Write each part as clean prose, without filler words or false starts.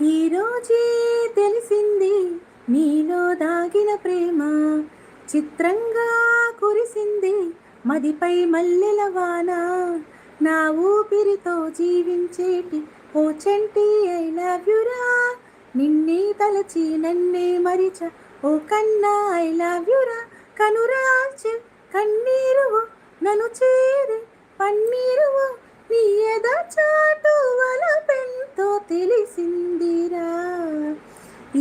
ఈరోజే తెలిసింది నీలో దాగిన ప్రేమ, చిత్రంగా కురిసింది మదిపై మల్లెల వాన. నా ఊపిరితో జీవించేటి ఓ చంటి ఐ లవ్ యురా, నిన్నే తలచి నన్నే మరిచ ఓ కన్నా ఐ లవ్ యురా. కనురాల్చి కన్నీరువు నన్ను చేరి పన్నీరువు, నీ ఎద చాటు వలపెంతో తెలిసిందిరా.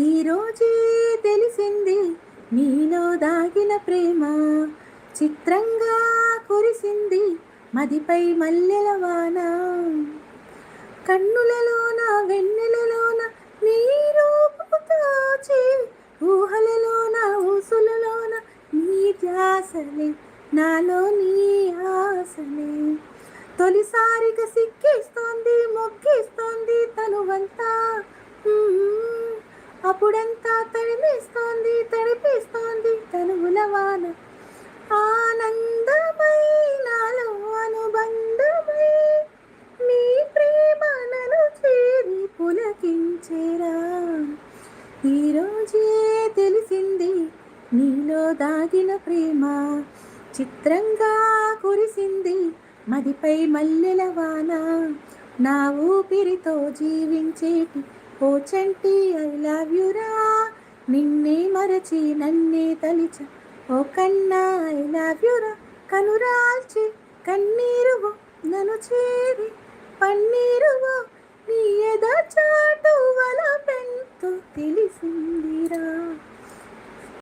ఈరోజే తెలిసింది నీలో దాగిన ప్రేమ, చిత్రంగా కురిసింది మదిపై మల్లెల వాన. కన్నులలోన వెన్నెలలోన నీ రూపు దాచి, ఊహలలోన ఊసులలోన నీ ధ్యాసలే, నాలో నీ ఆశలే. తొలిసారిగా సిక్కిస్తోంది మొగ్గిస్తోంది తనువంతా, అప్పుడంతా తడిపిస్తోంది తడిపిస్తోంది తనువుల వాన. ఆనందమై నాలో అనుబంధమై నీ ప్రేమ నన్ను చేరి పులకించేరా. ఈరోజే తెలిసింది నీలో దాగిన ప్రేమ, చిత్రంగా కురిసింది మదిపై మల్లెల వాన. నా ఊపిరితో జీవించేటి ఓ చంటి ఐ లవ్ యురా, నిన్నే మరచి నన్నే తలిచ ఓ కన్నా ఐ లవ్ యురా. కనురాల్చి కన్నీరువో నన్ను చేరి పన్నీరువో, నీ ఎద చాటు వలపెంతో తెలిసిందిరా.